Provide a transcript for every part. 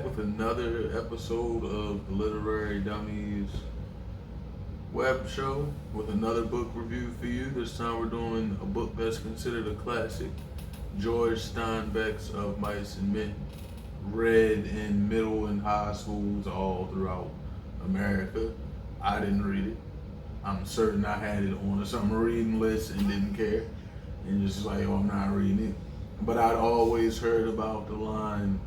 back with another episode of the Literary Dummies web show with another book review for you. This time we're doing a book that's considered a classic, George Steinbeck's Of Mice and Men, read in middle and high schools all throughout America. I didn't read it. I'm certain I had it on a summer reading list and didn't care. And just like, oh, I'm not reading it. But I'd always heard about the line,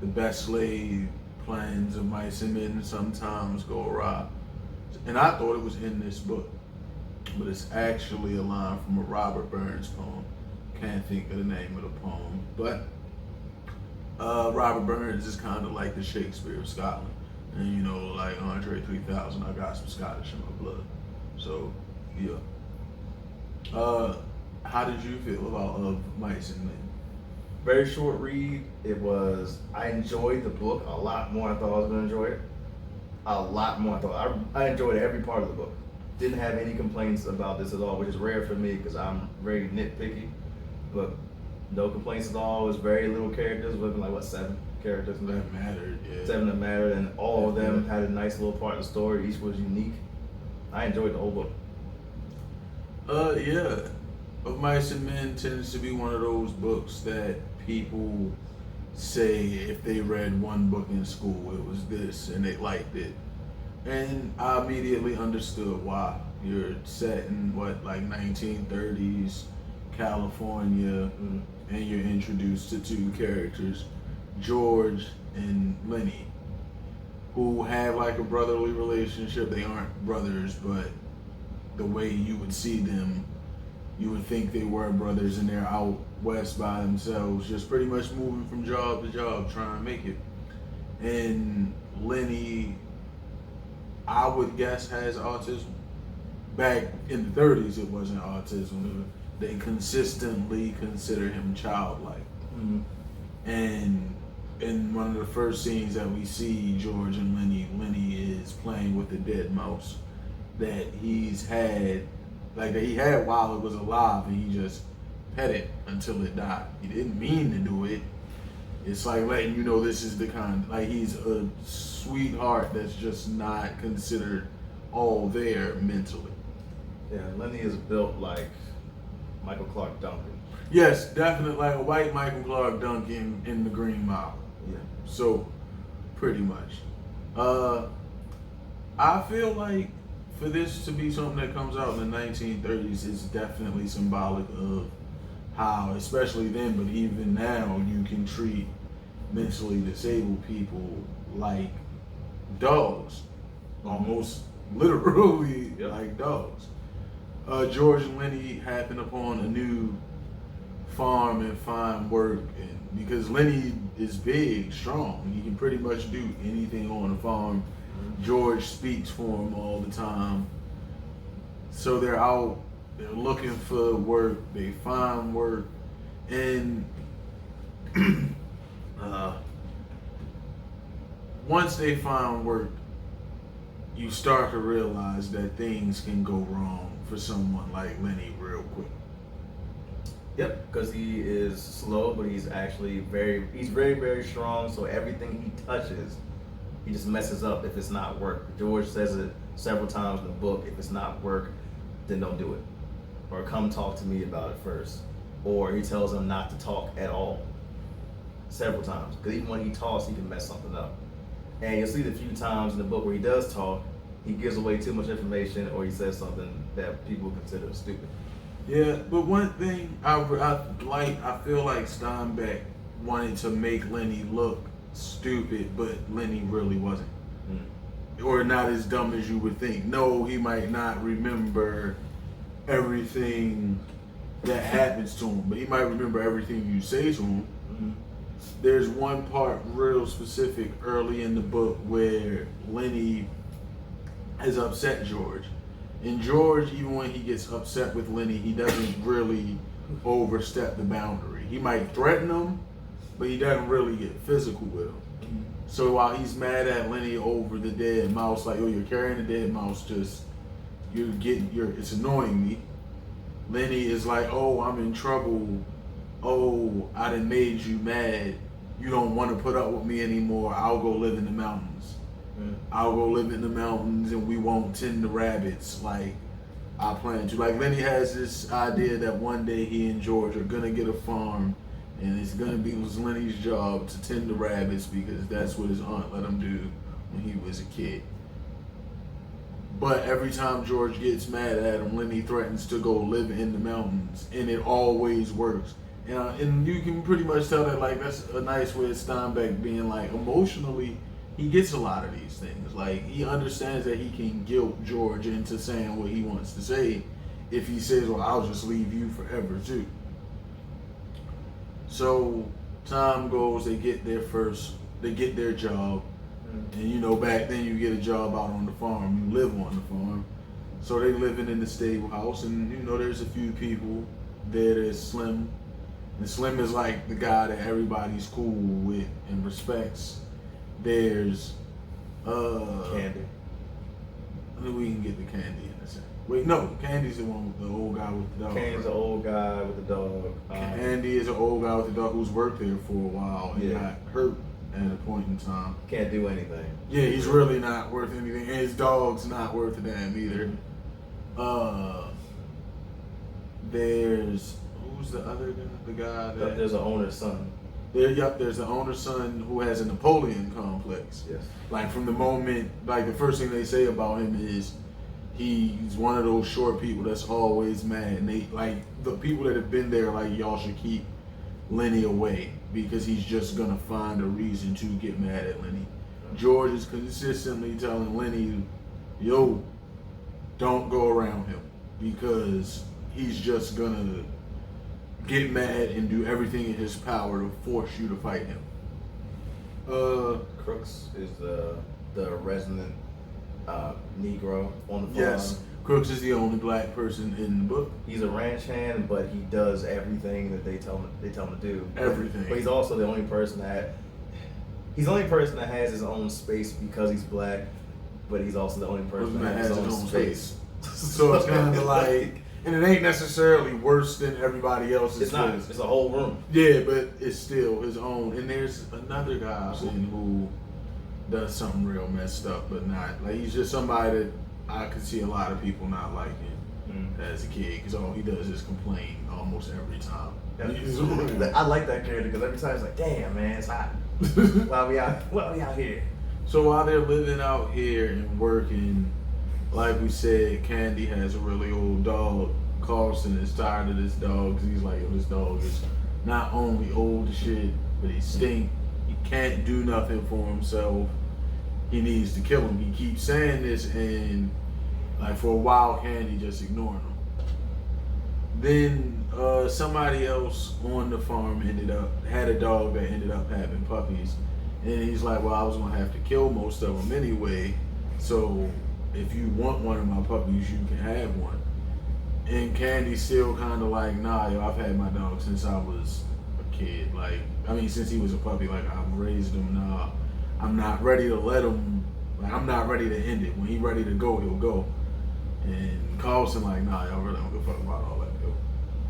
the best laid plans of mice and men sometimes go awry. And I thought it was in this book. But it's actually a line from a Robert Burns poem. Can't think of the name of the poem. But Robert Burns is kind of like the Shakespeare of Scotland. And you know, like Andre 3000, I got some Scottish in my blood. So, yeah. How did you feel about Of Mice and Men? Very short read. I enjoyed the book a lot more than I thought I was going to enjoy it. A lot more than I thought. I enjoyed every part of the book. Didn't have any complaints about this at all, which is rare for me because I'm very nitpicky. But no complaints at all. It was very little characters. Looking like, 7 characters? That mattered, yeah. 7 that mattered, and all of them had a nice little part of the story. Each was unique. I enjoyed the whole book. Yeah. Of Mice and Men tends to be one of those books that people say if they read one book in school, it was this, and they liked it. And I immediately understood why. You're set in, 1930s California, and you're introduced to 2 characters, George and Lenny, who have like a brotherly relationship. They aren't brothers, but the way you would see them, you would think they were brothers, and they're out west by themselves, just pretty much moving from job to job, trying to make it. And Lenny, I would guess, has autism. Back in the 30s, it wasn't autism. They consistently consider him childlike. Mm-hmm. And in one of the first scenes that we see George and Lenny is playing with a dead mouse that he's had, that he had while it was alive, and he just pet it until it died. He didn't mean to do it. It's like letting you know this is the kind, he's a sweetheart that's just not considered all there mentally. Yeah, Lenny is built like Michael Clark Duncan. Yes, definitely like a white Michael Clark Duncan in The Green Mile. Yeah. So, pretty much. I feel like for this to be something that comes out in the 1930s is definitely symbolic of how, especially then, but even now, you can treat mentally disabled people like dogs. Almost literally like dogs. George and Lenny happen upon a new farm and find work, and because Lenny is big, strong, he can pretty much do anything on the farm. George speaks for him all the time. So they're out, they're looking for work, they find work, and once they find work, you start to realize that things can go wrong for someone like Lenny real quick. Yep, because he is slow, but he's actually very, very strong. So everything he touches, he just messes up if it's not work. George says it several times in the book. If it's not work, then don't do it. Or come talk to me about it first. Or he tells him not to talk at all. Several times. Because even when he talks, he can mess something up. And you'll see the few times in the book where he does talk, he gives away too much information, or he says something that people consider stupid. Yeah, but one thing I feel like Steinbeck wanted to make Lenny look stupid, but Lenny really wasn't. Or not as dumb as you would think. No, he might not remember everything that happens to him, but he might remember everything you say to him. There's one part real specific early in the book where Lenny has upset George. And George, even when he gets upset with Lenny, he doesn't really overstep the boundary. He might threaten him, but he doesn't really get physical with him. So while he's mad at Lenny over the dead mouse, like, oh, you're carrying a dead mouse, it's annoying me. Lenny is like, oh, I'm in trouble. Oh, I done made you mad. you don't want to put up with me anymore, I'll go live in the mountains. I'll go live in the mountains and we won't tend the rabbits like I plan to. Like Lenny has this idea that one day he and George are gonna get a farm and it's gonna be Lenny's job to tend the rabbits because that's what his aunt let him do when he was a kid. But every time George gets mad at him, Lenny threatens to go live in the mountains, and it always works. And you can pretty much tell that like that's a nice way of Steinbeck being like emotionally, he gets a lot of these things. Like he understands that he can guilt George into saying what he wants to say if he says, "Well, I'll just leave you forever too." So time goes, they get their job. And you know, back then you get a job out on the farm, you live on the farm. So they living in the stable house, and you know, there's a few people there. There's Slim, and Slim is like the guy that everybody's cool with and respects. There's Candy. We can get the Candy in a second. Wait, no, Candy's the one with the old guy with the dog. Candy's the old guy with the dog. Candy is an old guy with the dog who's worked there for a while and got hurt at a point in time. Can't do anything. Yeah, he's really not worth anything, and his dog's not worth a damn either. There's who's the other guy? The guy that There's an owner's son. There's the owner's son who has a Napoleon complex. Yes. Like from the moment, like the first thing they say about him is he's one of those short people that's always mad. And they like the people that have been there, like y'all should keep Lenny away because he's just gonna find a reason to get mad at Lenny. George is consistently telling Lenny, yo, don't go around him because he's just gonna get mad and do everything in his power to force you to fight him. Crooks is the resident Negro on the farm. Yes, Crooks is the only black person in the book. He's a ranch hand, but he does everything that they tell him to do. Everything. But he's also the only person that has his own space because he's black. But he's also the only person that has his own space. So it's kind of like, and it ain't necessarily worse than everybody else's. It's not. space. It's a whole room. Yeah, but it's still his own. And there's another guy I've seen who does something real messed up, but not like he's just somebody that I could see a lot of people not liking as a kid because all he does is complain almost every time. I like that character because every time it's like, damn man, it's hot. Why we out here? So while they're living out here and working, like we said, Candy has a really old dog. Carlson is tired of this dog because he's like, yo, this dog is not only old as shit, but he stink. He can't do nothing for himself. He needs to kill him. He keeps saying this, and like for a while, Candy just ignoring him. Then somebody else on the farm had a dog that ended up having puppies, and he's like, well, I was gonna have to kill most of them anyway, so if you want one of my puppies, you can have one. And Candy's still kind of like, nah, yo, I've had my dog since I was a kid. Like, I mean, since he was a puppy, like I've raised him. Nah, I'm not ready to let him. Like, I'm not ready to end it. When he's ready to go, he'll go. And Carlson like, nah, y'all really don't give a fuck about all that. Yo,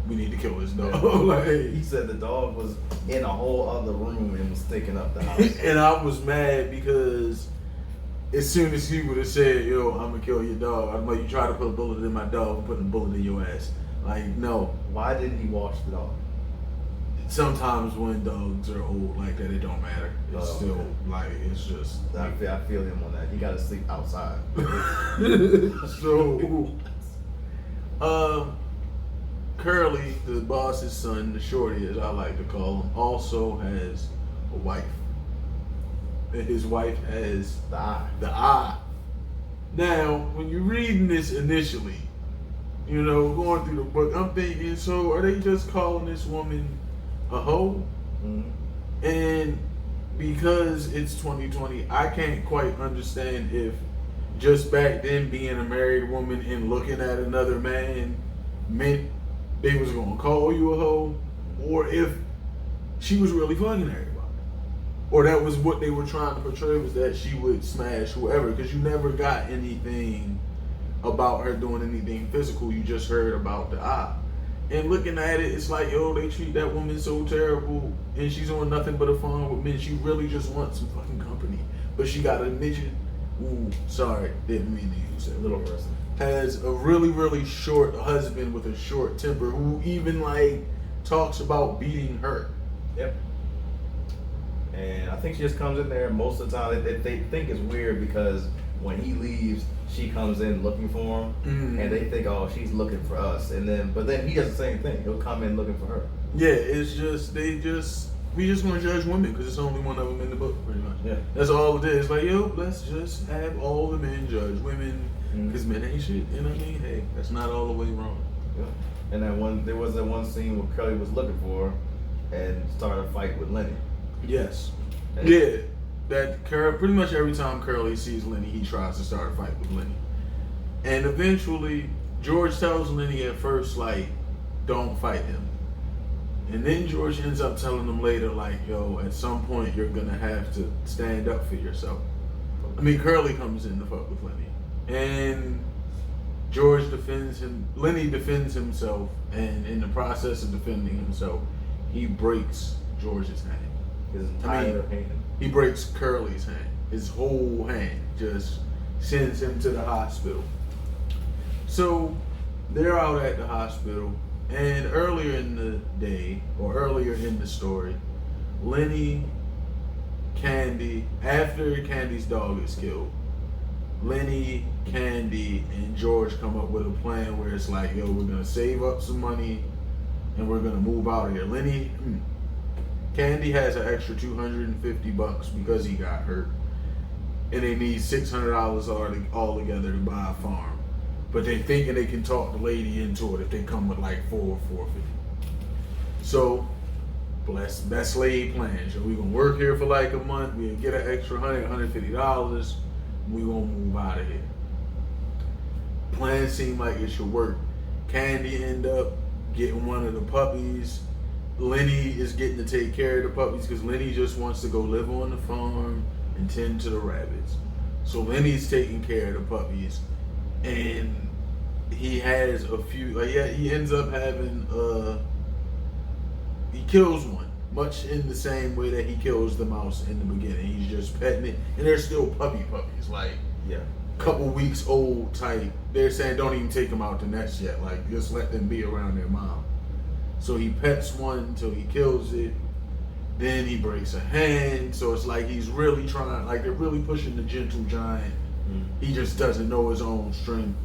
we need to kill this dog. Like, he said the dog was in a whole other room and was sticking up the house. And I was mad because as soon as he would have said, yo, I'm gonna kill your dog, I'm like, you try to put a bullet in my dog, I'm putting a bullet in your ass. Like, no. Why didn't he wash the dog? Sometimes when dogs are old like that, it don't matter. It's still okay. like, it's just. I feel him on that. He got to sleep outside. So, Curly, the boss's son, the shorty as I like to call him, also has a wife. And his wife has The eye. the eye. Now, when you're reading this initially, you know, going through the book, I'm thinking, so are they just calling this woman a hoe? Mm-hmm. And because it's 2020, I can't quite understand if just back then being a married woman and looking at another man meant they was gonna call you a hoe, or if she was really fucking everybody. Or that was what they were trying to portray, was that she would smash whoever, because you never got anything about her doing anything physical. You just heard about the eye. And looking at it, it's like, yo, they treat that woman so terrible, and she's on nothing but a phone with men. She really just wants some fucking company, but she got a midget. Ooh, sorry, didn't mean to use that. Little person Has a really, really short husband with a short temper who even like talks about beating her. Yep. And I think she just comes in there most of the time. They think it's weird because when he leaves, she comes in looking for him, and they think, oh, she's looking for us. But then he does the same thing. He'll come in looking for her. Yeah, it's just we just gonna judge women because it's only one of them in the book, pretty much. Yeah, that's all it is. Like, yo, let's just have all the men judge women because men ain't shit. You know what I mean? Hey, that's not all the way wrong. Yeah. And there was that one scene where Curly was looking for her and started a fight with Lenny. Yes. Yeah. That pretty much every time Curly sees Lenny, he tries to start a fight with Lenny. And eventually, George tells Lenny at first, like, don't fight him. And then George ends up telling him later, like, yo, at some point you're gonna have to stand up for yourself. I mean, Curly comes in to fuck with Lenny. And George defends him, Lenny defends himself, and in the process of defending himself, he breaks George's hand. His entire hand. He breaks Curly's hand. His whole hand. Just sends him to the hospital. So they're out at the hospital, and earlier in the day, or earlier in the story, Lenny, Candy, after Candy's dog is killed, Lenny, Candy, and George come up with a plan where it's like, yo, we're gonna save up some money and we're gonna move out of here. Candy has an extra $250 because he got hurt, and they need $600 all together to buy a farm. But they thinking they can talk the lady into it if they come with like $450. So, best laid plans. So we gonna work here for like a month. We'll get an extra $150. We gonna move out of here. Plan seemed like it should work. Candy end up getting one of the puppies. Lenny is getting to take care of the puppies because Lenny just wants to go live on the farm and tend to the rabbits. So Lenny's taking care of the puppies, and he has a few. He ends up having. He kills one, much in the same way that he kills the mouse in the beginning. He's just petting it, and they're still puppies, like couple weeks old type. They're saying don't even take them out the nest yet. Like just let them be around their mom. So he pets one until he kills it. Then he breaks a hand. So it's like he's really trying, like they're really pushing the gentle giant. He just doesn't know his own strength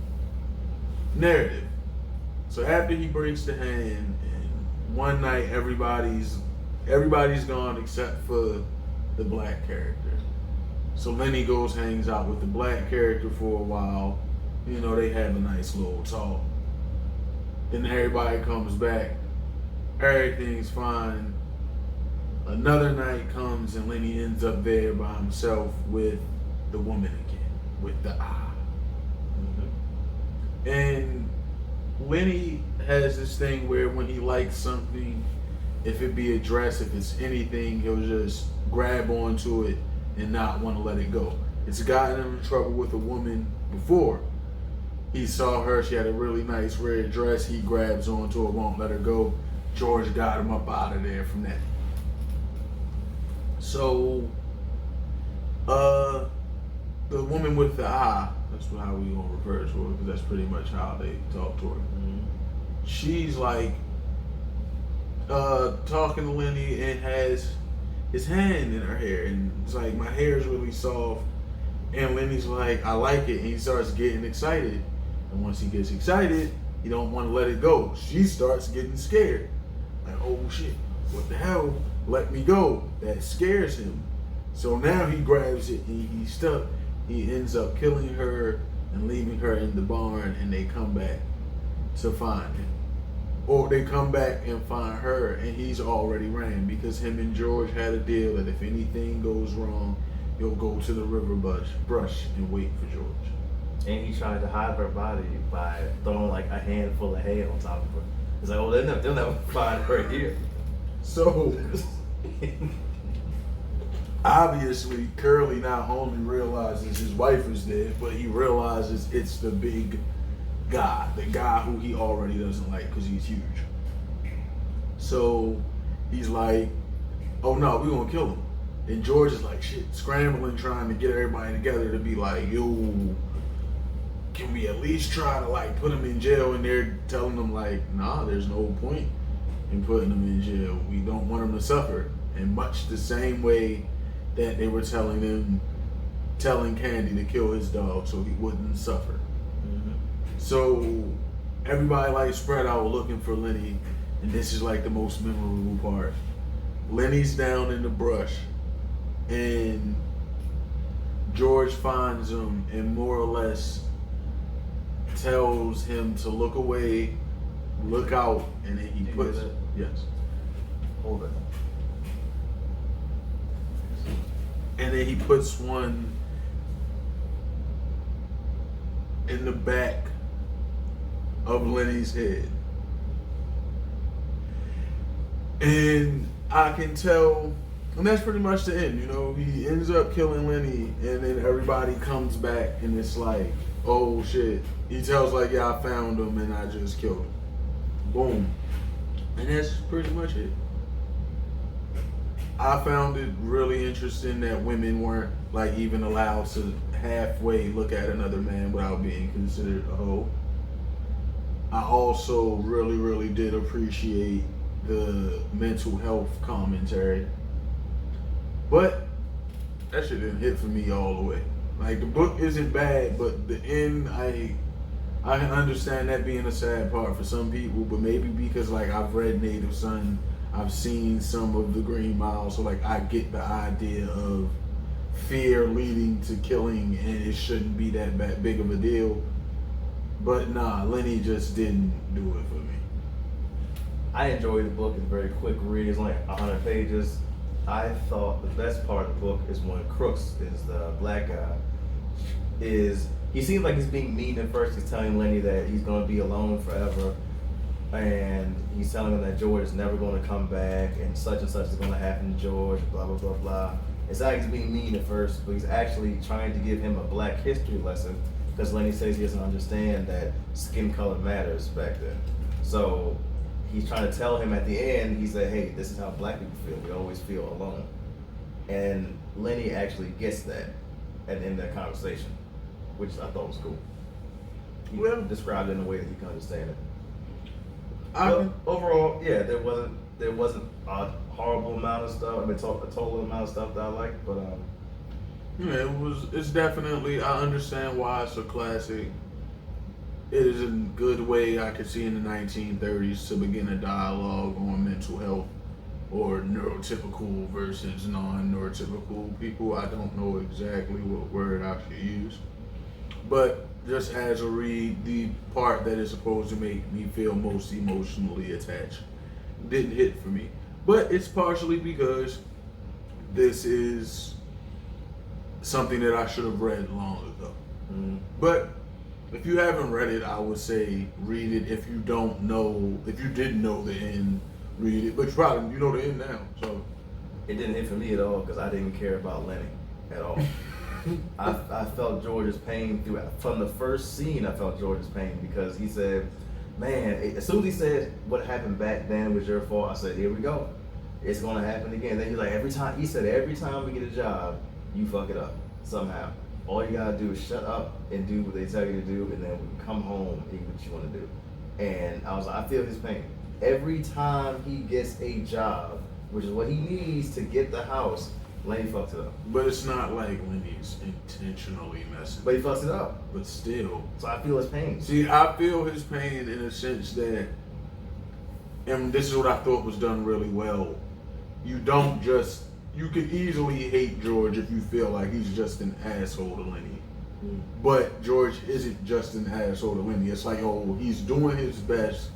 narrative. So after he breaks the hand, and one night everybody's gone except for the black character. So Lenny goes, hangs out with the black character for a while. You know, they have a nice little talk. Then everybody comes back. Everything's fine. Another night comes and Lenny ends up there by himself with the woman again, with the eye. And Lenny has this thing where when he likes something, if it be a dress, if it's anything, he'll just grab onto it and not want to let it go. It's gotten him in trouble with a woman before. He saw her, she had a really nice red dress, he grabs onto it, won't let her go. George got him up out of there from that. So, the woman with the eye, that's how we gonna refer to her, because that's pretty much how they talk to her. She's like, talking to Lenny and has his hand in her hair, and it's like, my hair is really soft, and Lenny's like, I like it, and he starts getting excited, and once he gets excited, he don't want to let it go. She starts getting scared, like, oh shit, what the hell, let me go. That scares him, so now he grabs it and he's stuck. He ends up killing her and leaving her in the barn, and they come back to find him. Or they come back and find her, and he's already ran, because him and George had a deal that if anything goes wrong, he'll go to the river brush and wait for George. And he tried to hide her body by throwing like a handful of hay on top of her. He's like, oh, they'll never find her here. So, obviously, Curly not only realizes his wife is dead, but he realizes it's the big guy, the guy who he already doesn't like because he's huge. So he's like, oh no, we're gonna kill him. And George is like, shit, scrambling, trying to get everybody together to be like, yo, can we at least try to like put him in jail? And they're telling them like, nah, there's no point in putting him in jail. We don't want him to suffer. In much the same way that they were telling Candy to kill his dog so he wouldn't suffer. Mm-hmm. So everybody like spread out looking for Lenny, and this is like the most memorable part. Lenny's down in the brush, and George finds him and more or less tells him to look away, look out, and then he puts it. Yes. Hold it. And then he puts one in the back of Lenny's head. And I can tell, and that's pretty much the end, you know. He ends up killing Lenny, and then everybody comes back, and it's like, oh shit. He tells like, yeah, I found him, and I just killed him. Boom. And that's pretty much it. I found it really interesting that women weren't like even allowed to halfway look at another man without being considered a hoe. I also really, really did appreciate the mental health commentary. But that shit didn't hit for me all the way. Like, the book isn't bad, but the end, I can understand that being a sad part for some people, but maybe because like I've read Native Son, I've seen some of the Green Mile, so like I get the idea of fear leading to killing, and it shouldn't be that big of a deal. But nah, Lenny just didn't do it for me. I enjoyed the book. It's a very quick read. It's only 100 pages. I thought the best part of the book is when Crooks is the black guy. He seems like he's being mean at first. He's telling Lenny that he's going to be alone forever. And he's telling him that George is never going to come back and such is going to happen to George, blah, blah, blah, blah. It's like he's being mean at first, but he's actually trying to give him a black history lesson because Lenny says he doesn't understand that skin color matters back then. So he's trying to tell him at the end, he said, hey, this is how black people feel. We always feel alone. And Lenny actually gets that at the end of that conversation, which I thought was cool. He described it in a way that you can understand it. But overall, yeah, there wasn't a horrible amount of stuff. I mean, a total amount of stuff that I liked, but yeah, it's definitely. I understand why it's a classic. It is a good way I could see in the 1930s to begin a dialogue on mental health or neurotypical versus non-neurotypical people. I don't know exactly what word I should use, but just as a read, the part that is supposed to make me feel most emotionally attached didn't hit for me. But it's partially because this is something that I should have read long ago. Mm-hmm. But if you haven't read it, I would say read it. If you didn't know the end, read it. But you know the end now. So it didn't hit for me at all because I didn't care about Lenny at all. I felt George's pain from the first scene. I felt George's pain because he said, man, as soon as he said what happened back then was your fault, I said, here we go. It's going to happen again. Then he's like, every time we get a job, you fuck it up somehow. All you got to do is shut up and do what they tell you to do, and then we come home and eat what you want to do. And I was like, I feel his pain. Every time he gets a job, which is what he needs to get the house, Lenny fucks it up. But it's not like Lenny's intentionally messing. But he fucks it up. But still. So I feel his pain. See, I feel his pain in a sense that, and this is what I thought was done really well. You could easily hate George if you feel like he's just an asshole to Lenny. Mm. But George isn't just an asshole to Lenny. It's like, oh, he's doing his best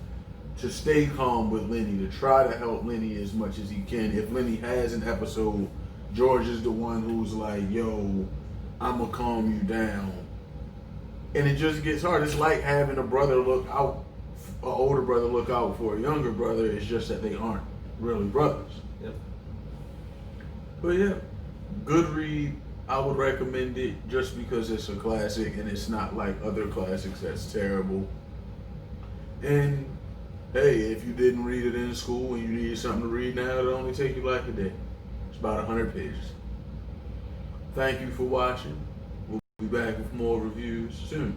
to stay calm with Lenny, to try to help Lenny as much as he can. If Lenny has an episode, George is the one who's like, yo, I'ma calm you down. And it just gets hard. It's like having an older brother look out for a younger brother. It's just that they aren't really brothers. Yep. But yeah, good read. I would recommend it just because it's a classic and it's not like other classics that's terrible. And Hey, if you didn't read it in school and you need something to read now, it'll only take you like a day. It's about 100 pages. Thank you for watching. We'll be back with more reviews soon.